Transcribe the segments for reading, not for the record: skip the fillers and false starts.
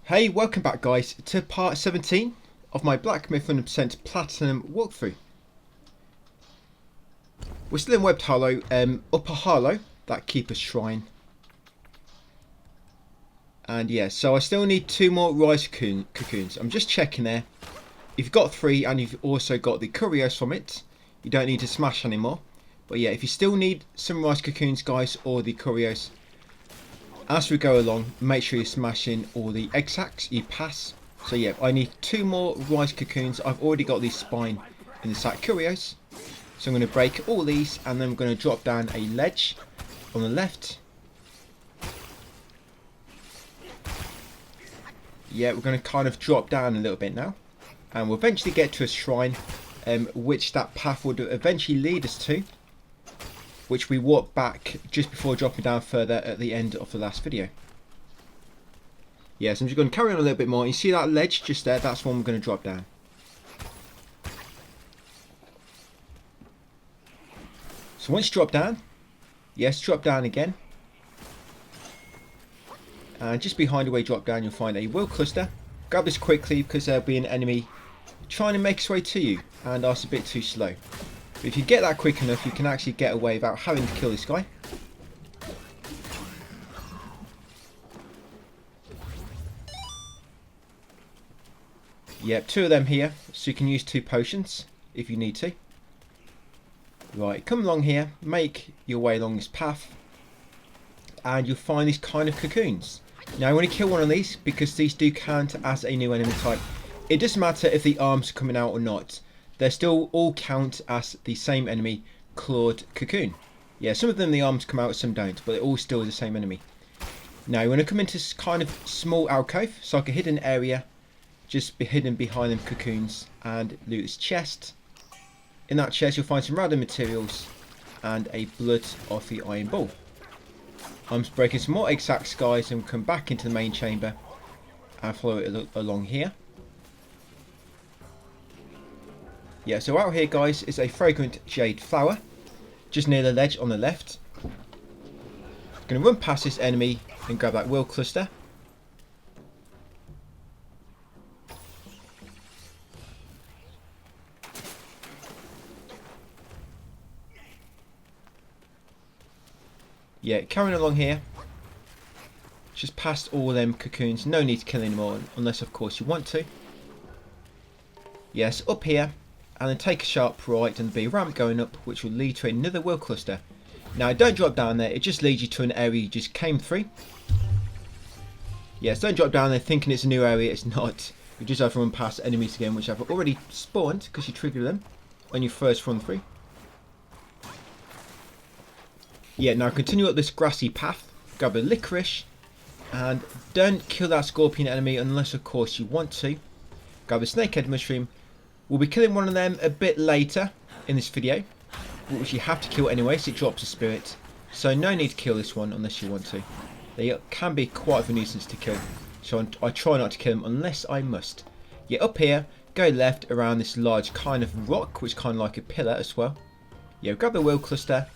Hey, welcome back guys to part 17 of my Black Myth 100% Platinum walkthrough. We're still in Webbed Hollow, Upper Hollow, that Keeper's Shrine. And yeah, so I still need 2 more rice cocoons. I'm just checking there. If you've got 3 and you've also got the curios from it, you don't need to smash anymore. But yeah, if you still need some rice cocoons guys, or the curios, as we go along, make sure you're smashing all the egg sacs you pass. So yeah, I need 2 more rice cocoons. I've already got the spine in the sack curios. So I'm going to break all these and then I'm going to drop down a ledge on the left. Yeah, we're going to kind of drop down a little bit now. And we'll eventually get to a shrine, which that path would eventually lead us to, which we walked back just before dropping down further at the end of the last video. Yes, I'm just going to carry on a little bit more. You see that ledge just there? That's one we're going to drop down. So once you drop down, yes, drop down again. And just behind where you drop down, you'll find a wheel cluster. Grab this quickly because there'll be an enemy trying to make its way to you, and that's a bit too slow. But if you get that quick enough, you can actually get away without having to kill this guy. Yep, 2 of them here, so you can use 2 potions if you need to. Right, come along here, make your way along this path, and you'll find these kind of cocoons. Now I want to kill one of these because these do count as a new enemy type. It doesn't matter if the arms are coming out or not. They still all count as the same enemy, clawed cocoon. Yeah, some of them the arms come out, some don't, but they're all still the same enemy. Now you want to come into this kind of small alcove, so like a hidden area, just be hidden behind them cocoons, and loot this chest. In that chest you'll find some random materials and a blood of the iron bull. I'm just breaking some more egg sacs guys, and we'll come back into the main chamber and follow it along here. Yeah, so out here guys is a fragrant jade flower, just near the ledge on the left. I'm going to run past this enemy and grab that wheel cluster. Yeah, carrying along here, just past all them cocoons. No need to kill anymore unless of course you want to. Yes, up here, and then take a sharp right and there'll be a ramp going up which will lead to another wheel cluster. Now don't drop down there, it just leads you to an area you just came through. Yes, don't drop down there thinking it's a new area, it's not. You just have to run past enemies again which have already spawned because you triggered them when you first run through. Yeah, now continue up this grassy path, grab a licorice, and don't kill that scorpion enemy unless of course you want to. Grab a snakehead mushroom. We'll be killing one of them a bit later in this video, which you have to kill anyway, so it drops a spirit. So no need to kill this one unless you want to. They can be quite of a nuisance to kill, so I try not to kill them unless I must. Yeah, up here, go left around this large kind of rock, which is kind of like a pillar as well. Yeah, grab the wheel cluster.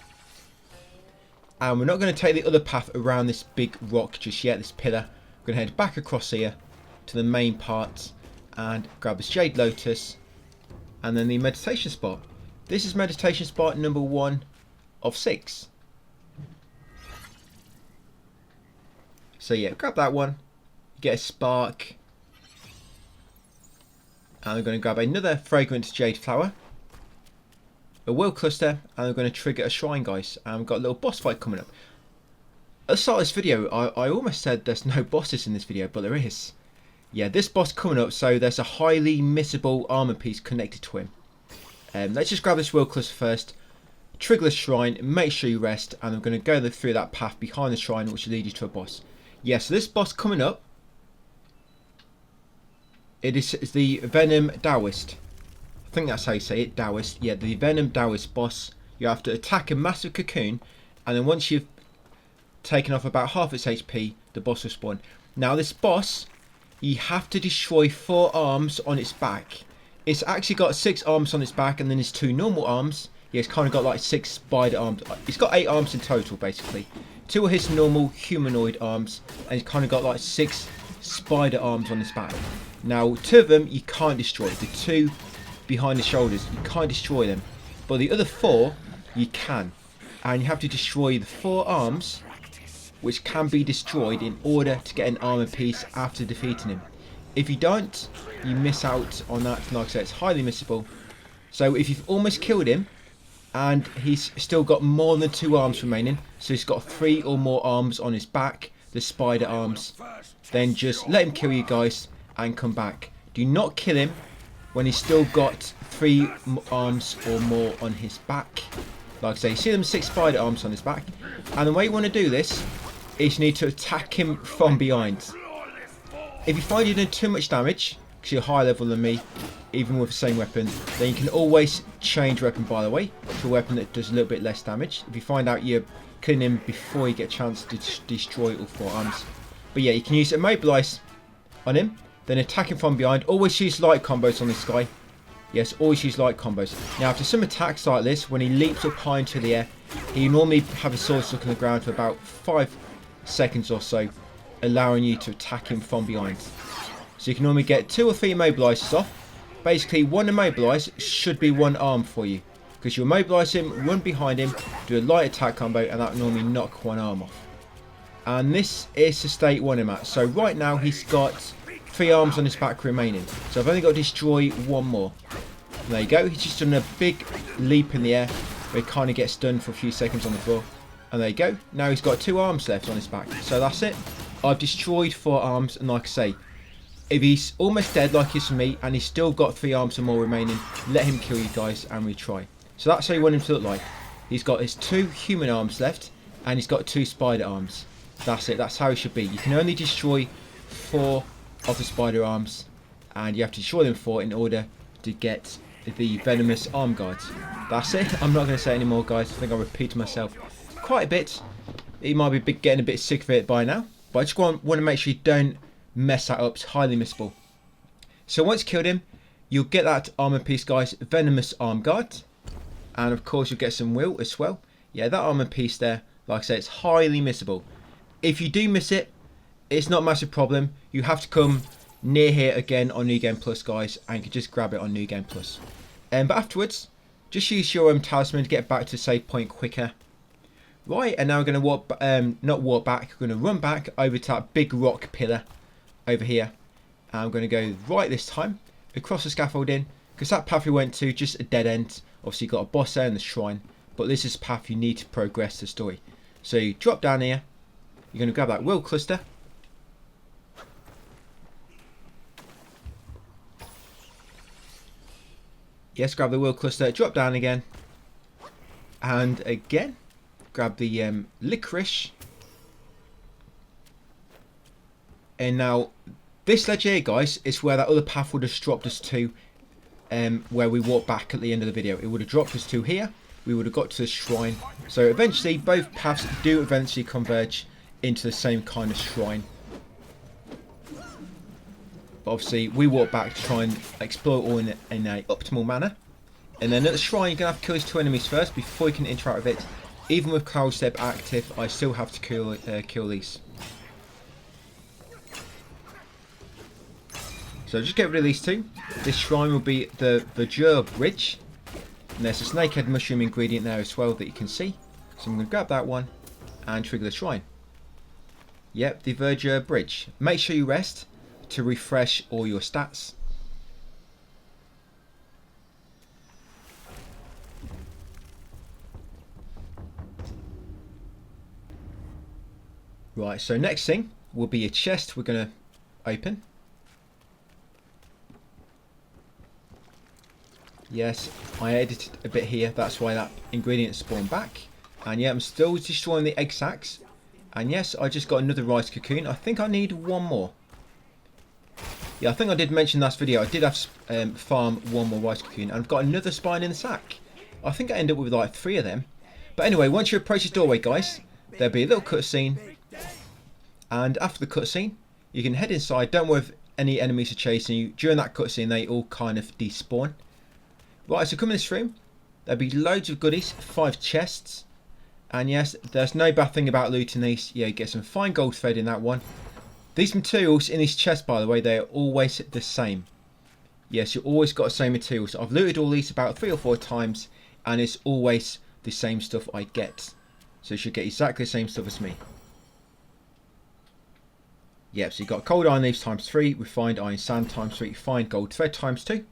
And we're not going to take the other path around this big rock just yet, this pillar. We're going to head back across here to the main part and grab this jade lotus and then the meditation spot. This is meditation spot number 1 of 6. So yeah, grab that one, get a spark, and we're going to grab another fragrant jade flower, a wheel cluster, and we're going to trigger a shrine guys, and we've got a little boss fight coming up. At the start of this video I almost said there's no bosses in this video, but there is. Yeah, this boss coming up, so there's a highly missable armor piece connected to him. Let's just grab this wheel cluster first, trigger the shrine, make sure you rest, and I'm going to go through that path behind the shrine which will lead you to a boss. Yeah, so this boss coming up, it is the Venom Taoist. I think that's how you say it, Taoist. Yeah, the Venom Taoist boss. You have to attack a massive cocoon, and then once you've taken off about half its HP, the boss will spawn. Now this boss, you have to destroy 4 arms on its back. It's actually got 6 arms on its back, and then there's 2 normal arms. Yeah, it's kind of got like 6 spider arms. It's got 8 arms in total, basically. 2 are his normal humanoid arms, and it's kind of got like 6 spider arms on his back. Now, 2 of them you can't destroy. The 2 behind the shoulders, you can't destroy them. But the other 4, you can. And you have to destroy the 4 arms, which can be destroyed in order to get an armor piece after defeating him. If you don't, you miss out on that. Like I said, it's highly missable. So if you've almost killed him, and he's still got more than 2 arms remaining, so he's got 3 or more arms on his back, the spider arms, then just let him kill you guys and come back. Do not kill him when he's still got 3 arms or more on his back. Like I say, you see them 6 spider arms on his back, and the way you want to do this is you need to attack him from behind. If you find you're doing too much damage, because you're higher level than me, even with the same weapon, then you can always change weapon, by the way, to a weapon that does a little bit less damage. If you find out you're killing him before you get a chance to destroy all 4 arms. But yeah, you can use Immobilize on him, then attack him from behind. Always use light combos on this guy. Yes, always use light combos. Now, after some attacks like this, when he leaps up high into the air, he normally have his sword stuck on the ground for about 5 seconds or so, allowing you to attack him from behind. So you can normally get 2 or 3 immobilizers off. Basically, 1 immobilize should be 1 arm for you, because you immobilize him, run behind him, do a light attack combo, and that will normally knock 1 arm off. And this is the state 1 him at. So right now he's got 3 arms on his back remaining. So I've only got to destroy 1 more. And there you go. He's just done a big leap in the air, where he kind of gets stunned for a few seconds on the floor. And there you go. Now he's got 2 arms left on his back. So that's it. I've destroyed 4 arms, and like I say, if he's almost dead like he's for me, and he's still got 3 arms or more remaining, let him kill you guys and retry. So that's how you want him to look like. He's got his 2 human arms left, and he's got 2 spider arms. That's it, that's how he should be. You can only destroy 4 of the spider arms, and you have to destroy them 4 in order to get the venomous arm guards. That's it. I'm not going to say any more, guys. I think I repeated myself quite a bit. He might be getting a bit sick of it by now, but I just want to make sure you don't mess that up. It's highly missable. So once you killed him, you'll get that armor piece, guys, venomous arm guard, and of course you'll get some will as well. Yeah, that armor piece there, like I say, it's highly missable. If you do miss it, it's not a massive problem. You have to come near here again on New Game Plus, guys, and you can just grab it on New Game Plus. But afterwards, just use your talisman to get back to the save point quicker. Right, and now we're going to not walk back, we're going to run back over to that big rock pillar over here. And I'm going to go right this time, across the scaffolding, because that path we went to, just a dead end. Obviously you've got a boss there in the shrine, but this is the path you need to progress the story. So you drop down here, you're going to grab that will cluster. Yes, grab the will cluster, drop down again. And again, grab the licorice. And now, this ledge here, guys, is where that other path would have dropped us to, where we walked back at the end of the video. It would have dropped us to here. We would have got to the shrine. So eventually, both paths do eventually converge into the same kind of shrine. But obviously, we walk back to try and explore it all in a optimal manner. And then at the shrine, you're going to have to kill these 2 enemies first before you can interact with it. Even with Cold Step active, I still have to kill these. So just get rid of these 2. This shrine will be the Verdure bridge. And there's a snakehead mushroom ingredient there as well that you can see. So I'm going to grab that one and trigger the shrine. Yep, the Verdure bridge. Make sure you rest to refresh all your stats. Right, so next thing will be a chest we're going to open. Yes, I edited a bit here, that's why that ingredient spawned back. And yeah, I'm still destroying the egg sacs. And yes, I just got another rice cocoon. I think I need 1 more. Yeah, I think I did mention last video, I did have farm 1 more rice cocoon. And I've got another spine in the sack. I think I end up with like 3 of them. But anyway, once you approach this doorway, guys, there'll be a little cutscene. And after the cutscene, you can head inside. Don't worry if any enemies are chasing you. During that cutscene, they all kind of despawn. Right, so come in this room. There'll be loads of goodies, 5 chests. And yes, there's no bad thing about looting these. Yeah, you get some fine gold thread in that one. These materials in his chest, by the way, they are always the same. Yes, you always got the same materials. I've looted all these about 3 or 4 times, and it's always the same stuff I get. So you should get exactly the same stuff as me. Yep, so you've got cold iron leaves times 3, refined iron sand times 3, refined gold thread times 2,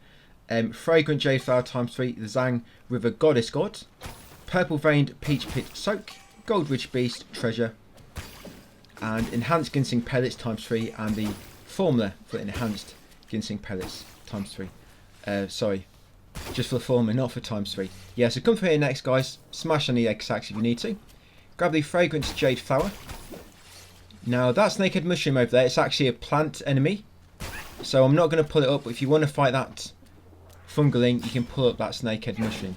fragrant jade flower times 3, the Zang River Goddess God, purple veined peach pit soak, gold rich beast treasure, and enhanced ginseng pellets times 3, and the formula for enhanced ginseng pellets times 3. Sorry, just for the formula, not for times 3. Yeah, so come through here next, guys. Smash on the egg sacs if you need to. Grab the fragrant jade flower. Now that snakehead mushroom over there, it's actually a plant enemy, so I'm not going to pull it up. If you want to fight that fungaling, you can pull up that snakehead mushroom.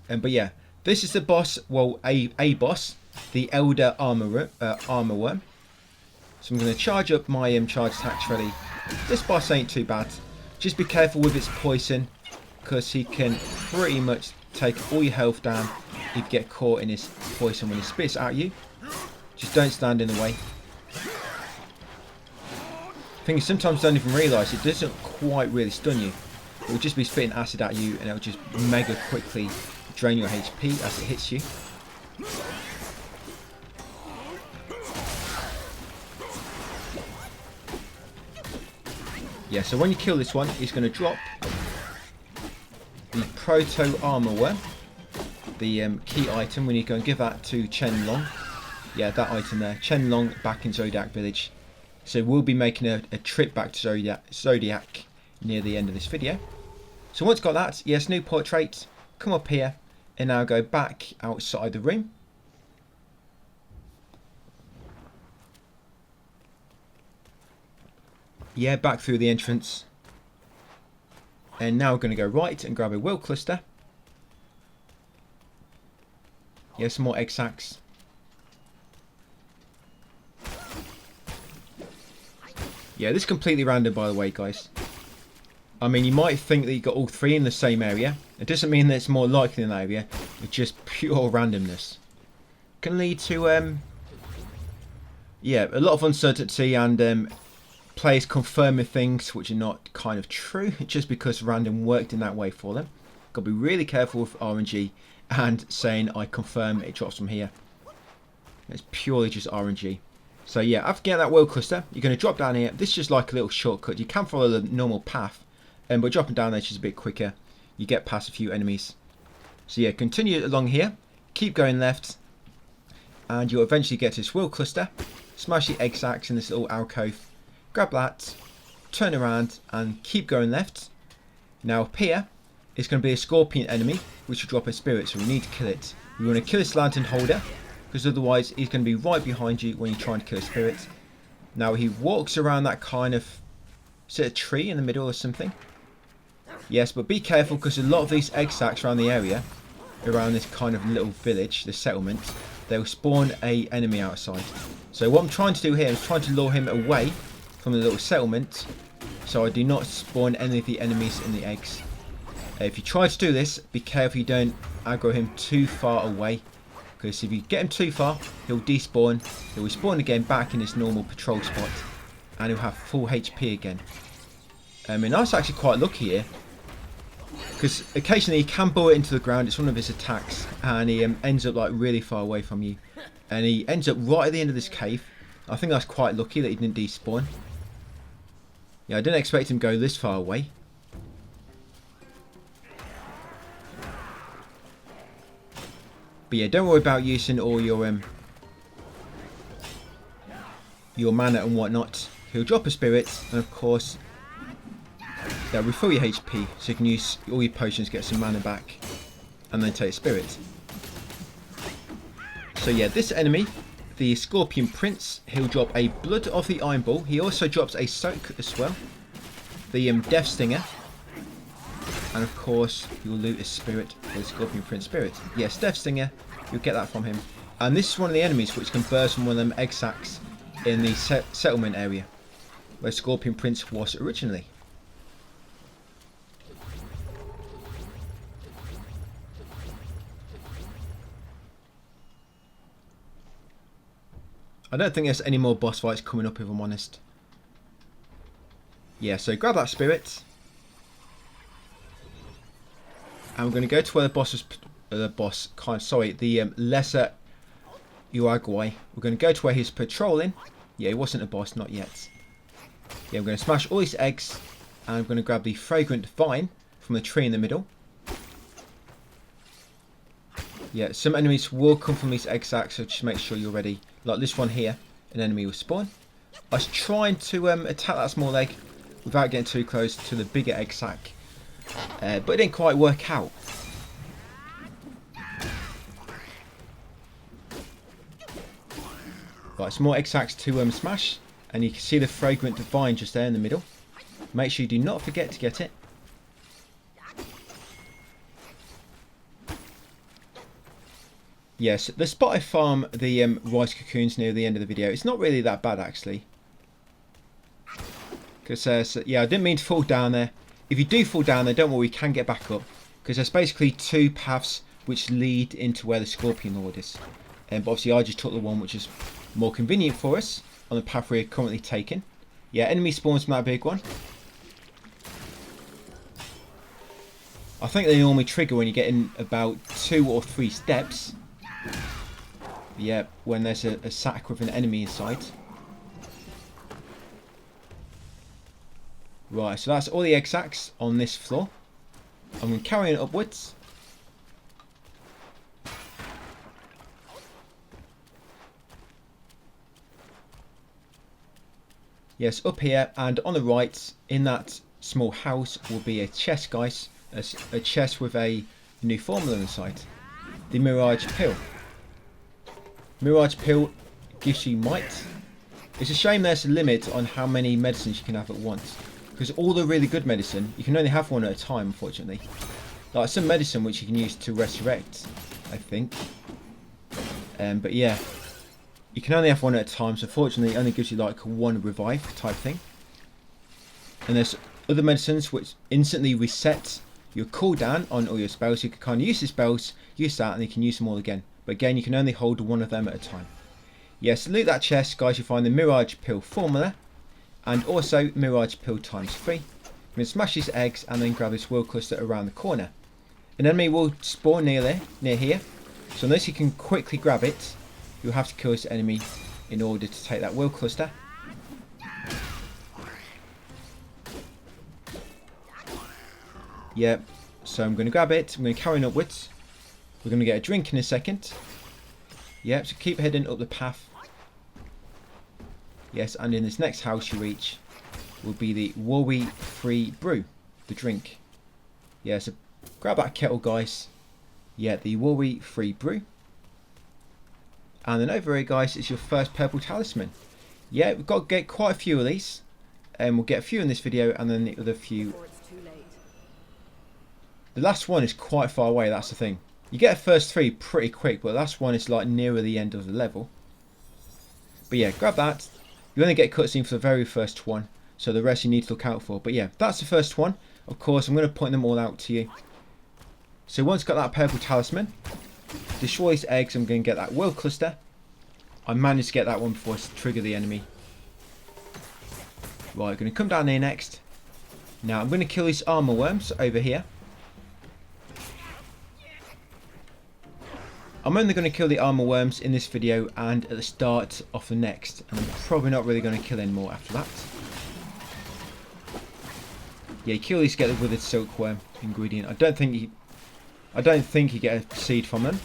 But yeah, this is the boss, well, a boss, the Elder armorworm. So I'm going to charge up my charge attacks ready. This boss ain't too bad. Just be careful with its poison, because he can pretty much take all your health down if you get caught in his poison when he spits at you. Just don't stand in the way. The thing is, sometimes don't even realise it doesn't quite really stun you. It will just be spitting acid at you, and it will just mega quickly drain your HP as it hits you. Yeah, so when you kill this one, he's going to drop the Proto Armorworm, the key item. We need to go and give that to Chen Long. Yeah, that item there, Chen Long, back in Zodiac Village. So we'll be making a trip back to Zodiac near the end of this video. So once got that, yes, new portrait, come up here, and now go back outside the room. Yeah, back through the entrance. And now we're going to go right and grab a will cluster. Yeah, some more egg sacs. Yeah, this is completely random, by the way, guys. I mean, you might think that you got all 3 in the same area. It doesn't mean that it's more likely in that area. It's just pure randomness. Can lead to, yeah, a lot of uncertainty and players confirming things which are not kind of true, just because random worked in that way for them. Got to be really careful with RNG and saying I confirm it drops from here. It's purely just RNG. So yeah, after getting that world cluster, you're going to drop down here. This is just like a little shortcut. You can follow the normal path, but dropping down there is just a bit quicker. You get past a few enemies. So yeah, continue along here. Keep going left, and you'll eventually get to this world cluster. Smash the egg sacs in this little alcove. Grab that, turn around, and keep going left. Now up here, it's going to be a scorpion enemy, which will drop a spirit, so we need to kill it. We want to kill this lantern holder, because otherwise he's going to be right behind you when you're trying to kill a spirit. Now he walks around that kind of, is it a tree in the middle or something? Yes, but be careful, because a lot of these egg sacs around the area, around this kind of little village, the settlement, they'll spawn a enemy outside. So what I'm trying to do here is trying to lure him away from the little settlement, so I do not spawn any of the enemies in the eggs. If you try to do this, be careful you don't aggro him too far away, because if you get him too far, he'll despawn, he'll respawn again back in his normal patrol spot, and he'll have full HP again. And I was actually quite lucky here, because occasionally he can bore it into the ground. It's one of his attacks, and he ends up like really far away from you, and he ends up right at the end of this cave. I think that's quite lucky that he didn't despawn. Yeah, I didn't expect him to go this far away. But yeah, don't worry about using all your mana and whatnot. He'll drop a spirit, and of course, yeah, refill your HP, so you can use all your potions to get some mana back, and then take a spirit. So yeah, this enemy, the Scorpion Prince, he'll drop a Blood of the Iron Ball. He also drops a Soak as well, the Death Stinger, and of course you'll loot a spirit for the Scorpion Prince spirit. Yes, Death Stinger, you'll get that from him. And this is one of the enemies which can burst from one of them egg sacs in the settlement area where Scorpion Prince was originally. I don't think there's any more boss fights coming up, if I'm honest. Yeah, so grab that spirit. And we're going to go to where the lesser Uruguay. We're going to go to where he's patrolling. Yeah, he wasn't a boss, not yet. Yeah, I'm going to smash all these eggs. And I'm going to grab the fragrant vine from the tree in the middle. Yeah, some enemies will come from these egg sacs, so just make sure you're ready. Like this one here, an enemy will spawn. I was trying to attack that small egg without getting too close to the bigger egg sac. But it didn't quite work out. Right, some more egg sacs to smash. And you can see the fragrant vine just there in the middle. Make sure you do not forget to get it. Yes, the spot I farm the rice cocoons near the end of the video, it's not really that bad actually. Because yeah, I didn't mean to fall down there. If you do fall down there, don't worry, you can get back up. Because there's basically two paths which lead into where the Scorpion Lord is. But obviously I just took the one which is more convenient for us on the path we're currently taking. Yeah, enemy spawns from that big one. I think they normally trigger when you get in about 2 or 3 steps. Yeah, when there's a sack with an enemy inside. Right, so that's all the egg sacs on this floor. I'm going to carry it upwards. Yes, up here and on the right, in that small house, will be a chest, guys. A chest with a new formula inside. The Mirage Pill. Mirage Pill gives you might. It's a shame there's a limit on how many medicines you can have at once. Because all the really good medicine, you can only have one at a time, unfortunately. Like some medicine which you can use to resurrect, I think. But yeah, you can only have one at a time, so fortunately it only gives you like one revive type thing. And there's other medicines which instantly reset your cooldown on all your spells. You can kind of use the spells, use that, and you can use them all again. But again, you can only hold one of them at a time. Yes, loot that chest, guys. You find the Mirage Pill formula, and also Mirage Pill times 3. I'm going to smash these eggs and then grab this wheel cluster around the corner. An enemy will spawn near here. So unless you can quickly grab it, you'll have to kill this enemy in order to take that wheel cluster. Yep, so I'm going to grab it, I'm going to carry on upwards. We're going to get a drink in a second. Yep, so keep heading up the path. Yes, and in this next house you reach will be the worry-free brew, the drink. Yeah, so grab that kettle, guys. Yeah, the worry-free brew. And then over here, guys, is your first purple talisman. Yeah, we've got to get quite a few of these. And we'll get a few in this video and then the other few. The last one is quite far away, that's the thing. You get the first 3 pretty quick, but the last one is like nearer the end of the level. But yeah, grab that. You only get a cutscene for the very first one, so the rest you need to look out for. But yeah, that's the first one. Of course, I'm going to point them all out to you. So once got that purple talisman, destroy these eggs, I'm going to get that world cluster. I managed to get that one before I trigger the enemy. Right, I'm going to come down here next. Now I'm going to kill these armor worms over here. I'm only going to kill the armor worms in this video and at the start of the next, and I'm probably not really going to kill any more after that. Yeah, you kill these to get the withered silkworm ingredient. I don't think you get a seed from them,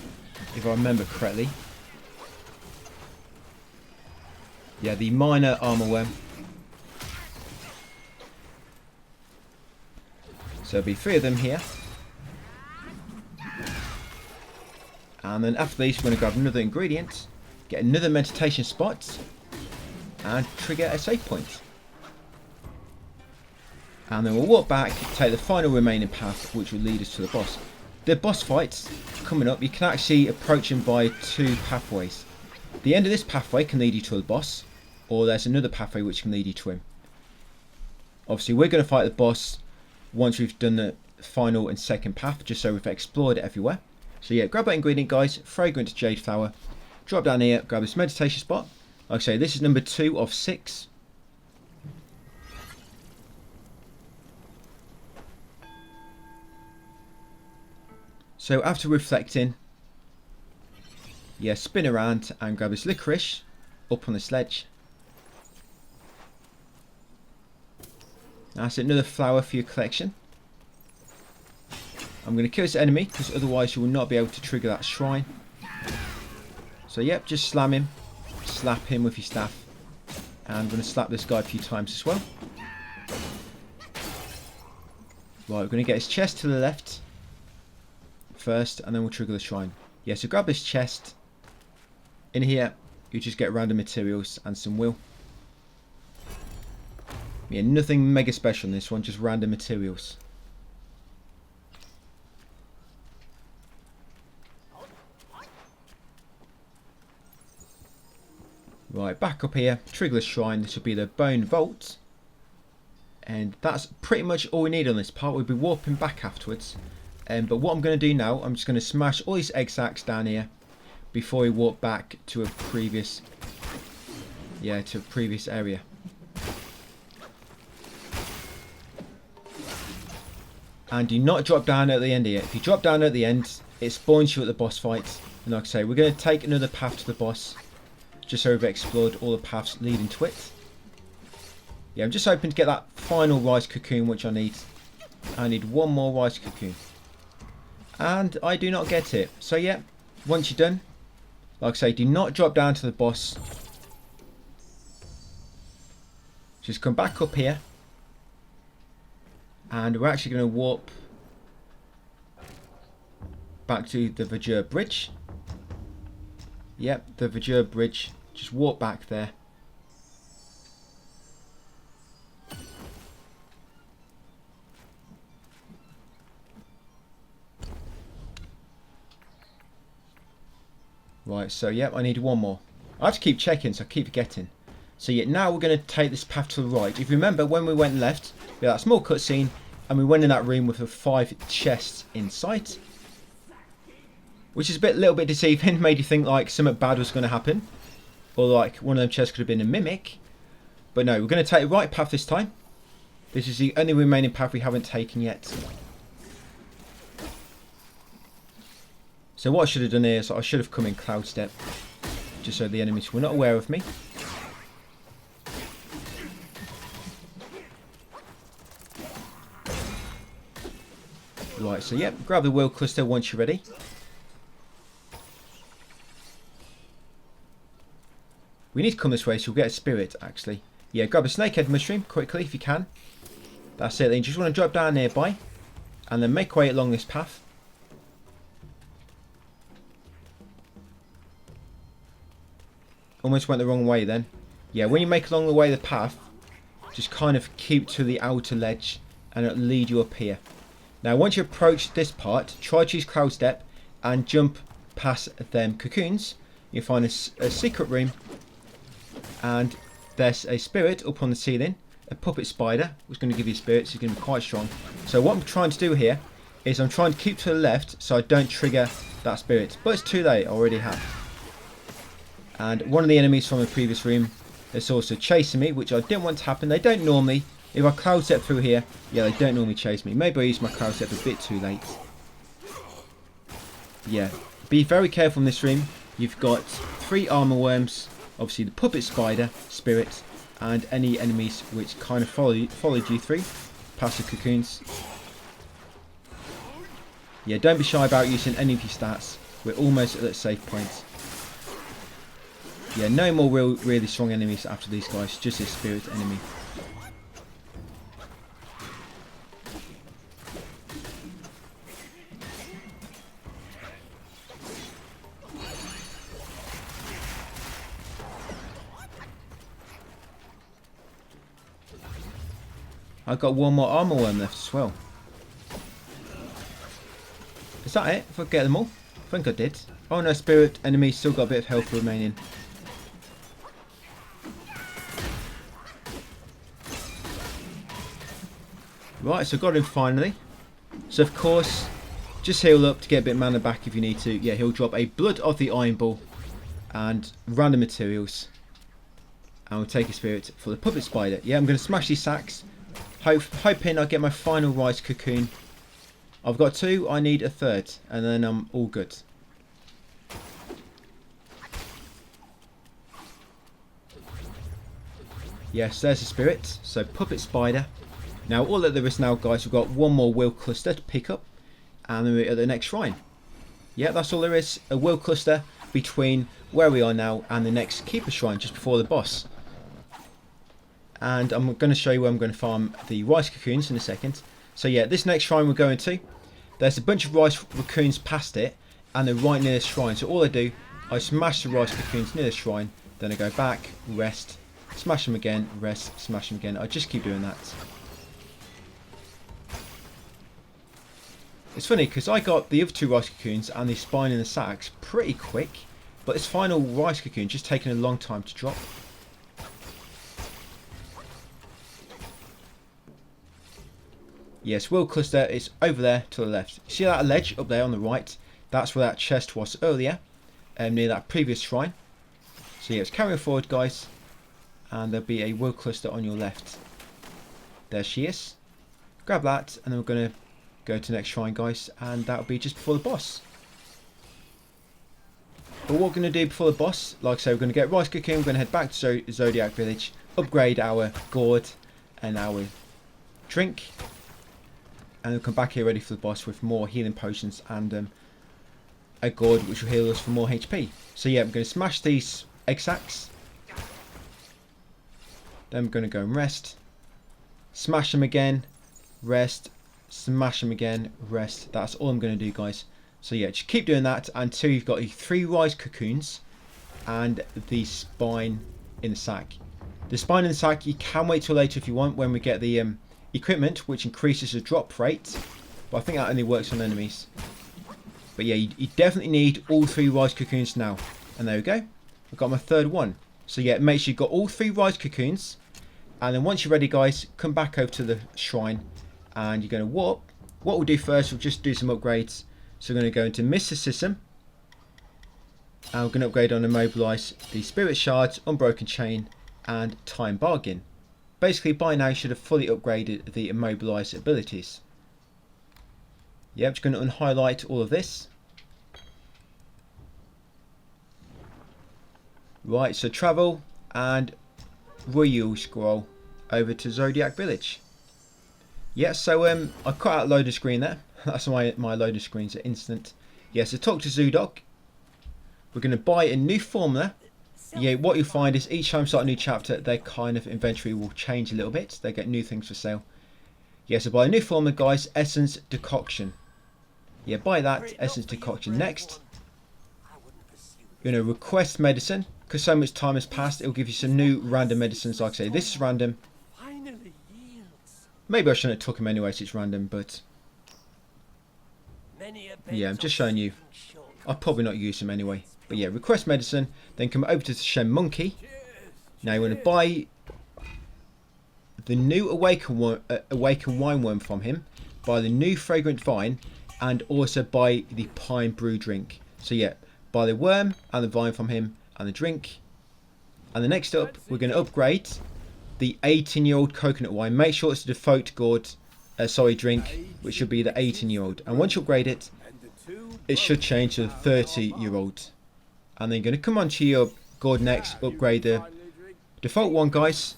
if I remember correctly. Yeah, the minor armor worm. So there'll be 3 of them here. And then after these, we're going to grab another ingredient, get another meditation spot, and trigger a save point. And then we'll walk back, take the final remaining path, which will lead us to the boss. The boss fights coming up, you can actually approach him by 2 pathways. The end of this pathway can lead you to the boss, or there's another pathway which can lead you to him. Obviously, we're going to fight the boss once we've done the final and second path, just so we've explored it everywhere. So yeah, grab that ingredient, guys, fragrant jade flower, drop down here, grab this meditation spot. Like I say, this is number 2 of 6. So after reflecting, yeah, spin around and grab his licorice up on the sledge. That's another flower for your collection. I'm going to kill this enemy because otherwise you will not be able to trigger that shrine. So yep, just slam him, slap him with your staff. And I'm going to slap this guy a few times as well. Right, we're going to get his chest to the left first, and then we'll trigger the shrine. Yeah, so grab this chest. In here, you just get random materials and some will. Yeah, nothing mega special in this one, just random materials. Right, back up here, trigger the shrine. This will be the bone vault. And that's pretty much all we need on this part. We'll be warping back afterwards. But what I'm going to do now, I'm just going to smash all these egg sacs down here before we walk back to a previous, area. And do not drop down at the end here. If you drop down at the end, it spawns you at the boss fight. And like I say, we're going to take another path to the boss, just so we've explored all the paths leading to it. Yeah, I'm just hoping to get that final rice cocoon, which I need. I need one more rice cocoon. And I do not get it. So yeah, once you're done, like I say, do not drop down to the boss. Just come back up here. And we're actually going to warp back to the Verdure bridge. Yep, the Verdure bridge. Just walk back there. Right, so yep, I need one more. I have to keep checking, so I keep forgetting. So yeah, now we're going to take this path to the right. If you remember, when we went left, we had that small cutscene, and we went in that room with the 5 chests in sight. Which is a little bit deceiving, made you think like something bad was going to happen. Or like one of them chests could have been a mimic. But no, we're going to take the right path this time. This is the only remaining path we haven't taken yet. So what I should have done here is I should have come in cloud step, just so the enemies were not aware of me. Right, so yep, grab the wheel cluster once you're ready. We need to come this way so we'll get a spirit actually. Yeah, grab a snakehead mushroom quickly if you can. That's it, then you just want to drop down nearby and then make way along this path. Almost went the wrong way then. Yeah, when you make along the way the path, just kind of keep to the outer ledge and it'll lead you up here. Now once you approach this part, try to use cloud step and jump past them cocoons. You'll find a secret room and there's a spirit up on the ceiling, a puppet spider, which is going to give you spirits, so you're going to be quite strong. So what I'm trying to do here is I'm trying to keep to the left so I don't trigger that spirit. But it's too late, I already have. And one of the enemies from the previous room is also chasing me, which I didn't want to happen. They don't normally, if I cloud step through here, yeah, they don't normally chase me. Maybe I used my cloud step a bit too late. Yeah, be very careful in this room. You've got 3 armorworms, obviously the puppet spider, spirit, and any enemies which kind of followed you through, past the cocoons. Yeah, don't be shy about using any of your stats. We're almost at that safe point. Yeah, no more really strong enemies after these guys, just this spirit enemy. I've got one more armorworm left as well. Is that it? If I get them all? I think I did. Oh no, spirit enemy still got a bit of health remaining. Right, so got him finally. So of course, just heal up to get a bit of mana back if you need to. Yeah, he'll drop a Blood of the Iron Ball and random materials. And we'll take a spirit for the puppet spider. Yeah, I'm going to smash these sacks. Hoping I get my final rice cocoon. I've got 2, I need a 3rd. And then I'm all good. Yes, there's the spirit. So puppet spider. Now all that there is now, guys, we've got 1 more wheel cluster to pick up. And then we're at the next shrine. Yeah, that's all there is. A wheel cluster between where we are now and the next keeper shrine just before the boss. And I'm going to show you where I'm going to farm the rice cocoons in a second. So yeah, this next shrine we're going to, there's a bunch of rice cocoons past it, and they're right near the shrine. So all I do, I smash the rice cocoons near the shrine, then I go back, rest, smash them again, rest, smash them again. I just keep doing that. It's funny because I got the other 2 rice cocoons and the spine in the sacks pretty quick, but this final rice cocoon just taking a long time to drop. Yes, wheel cluster is over there to the left. See that ledge up there on the right? That's where that chest was earlier, near that previous shrine. So yeah, let's carry forward, guys, and there'll be a wheel cluster on your left. There she is. Grab that, and then we're going to go to the next shrine, guys, and that'll be just before the boss. But what we're going to do before the boss, like I say, we're going to get rice cocoon, we're going to head back to Zodiac Village, upgrade our gourd and our drink, and we'll come back here ready for the boss with more healing potions and a gourd which will heal us for more HP. So yeah, I'm going to smash these egg sacs, then we're going to go and rest, smash them again, rest, smash them again, rest. That's all I'm going to do, guys. So yeah, just keep doing that until you've got the 3 rice cocoons and the spine in the sack. The spine in the sack, you can wait till later if you want, when we get the equipment, which increases the drop rate, but I think that only works on enemies. But yeah, you definitely need all 3 rice cocoons now. And there we go, I've got my 3rd one. So yeah, make sure you've got all 3 rice cocoons, and then once you're ready, guys, come back over to the shrine and you're going to warp. What we'll do first, we'll just do some upgrades. So we're going to go into mysticism, and we're going to upgrade on immobilize the spirit shards, unbroken chain, and time bargain. Basically, by now you should have fully upgraded the immobilize abilities. Yeah, I'm just going to unhighlight all of this. Right, so travel and royal scroll over to Zodiac Village. Yeah, so I cut out loader screen there. That's why my loader screens are instant. Yeah, so talk to Zodiac. We're going to buy a new formula. Yeah, what you'll find is each time you start a new chapter, their kind of inventory will change a little bit. They get new things for sale. Yeah, so buy a new formula, guys. Essence decoction. Yeah, buy that essence decoction. Next, you're going to request medicine. Because so much time has passed, it will give you some new random medicines. Like I say, this is random. Maybe I shouldn't have took him anyway, so it's random, but yeah, I'm just showing you. I'll probably not use him anyway. But yeah, request medicine, then come over to the Shen Monkey. Now you want to buy the new Awaken Wine Worm from him, buy the new Fragrant Vine, and also buy the Pine Brew drink. So yeah, buy the worm and the vine from him, and the drink. And the next up, we're going to upgrade the 18-year-old coconut wine. Make sure it's the default drink, which should be the 18-year-old. And once you upgrade it, it should change to the 30-year-old. And then you're going to come onto your gourd next, upgrade the default one, guys.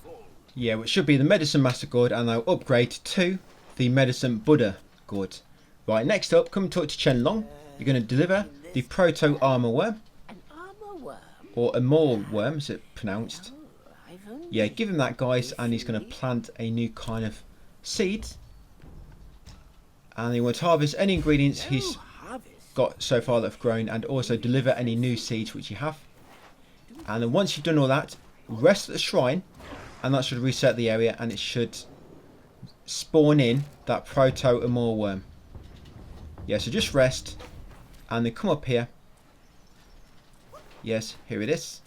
Yeah, which should be the Medicine Master gourd, and I'll upgrade to the Medicine Buddha gourd. Right, next up, come talk to Chen Long. You're going to deliver the Proto Armorworm. Or armorworm, is it pronounced? Yeah, give him that, guys, and he's going to plant a new kind of seed. And he wants to harvest any ingredients he's got so far that have grown, and also deliver any new seeds which you have. And then once you've done all that, rest at the shrine, and that should reset the area, and it should spawn in that Proto Armorworm. Yeah, so just rest, and then come up here. Yes, here it is.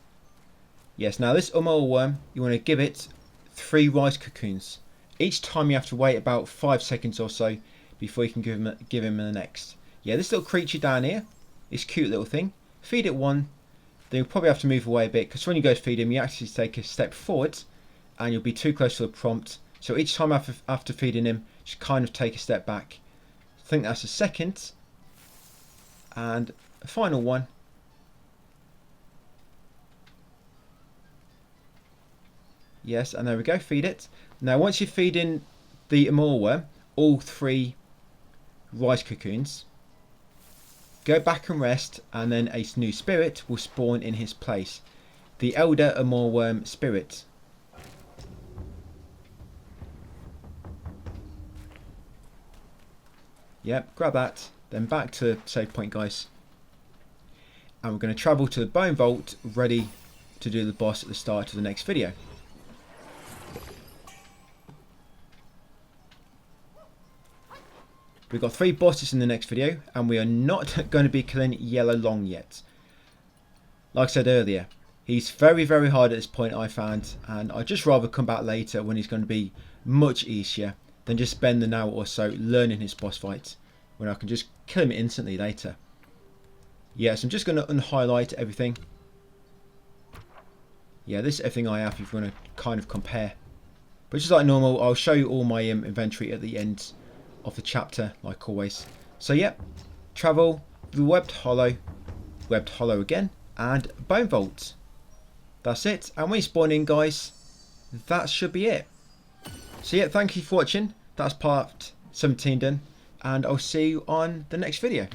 Yes, now this armorworm, you want to give it 3 rice cocoons. Each time you have to wait about 5 seconds or so before you can give him the next. Yeah, this little creature down here, this cute little thing, feed it 1, then you'll probably have to move away a bit, because when you go to feed him, you actually take a step forward and you'll be too close to the prompt. So each time after feeding him, just kind of take a step back. I think that's a second. And a final one. Yes, and there we go, feed it. Now once you're feeding the armorworm all 3 rice cocoons, go back and rest, and then a new spirit will spawn in his place. The elder armorworm spirit. Yep, grab that, then back to save point, guys. And we're going to travel to the bone vault, ready to do the boss at the start of the next video. We've got 3 bosses in the next video, and we are not going to be killing Yellow Long yet. Like I said earlier, he's very, very hard at this point, I found, and I'd just rather come back later when he's going to be much easier than just spend an hour or so learning his boss fight, when I can just kill him instantly later. Yeah, so I'm just going to unhighlight everything. Yeah, this is everything I have if you want to kind of compare. But just like normal, I'll show you all my inventory at the end of the chapter, like always. So yeah, travel, the webbed hollow again, and bone vault. That's it. And when you spawn in, guys, that should be it. So yeah, thank you for watching. That's part 17 done, and I'll see you on the next video.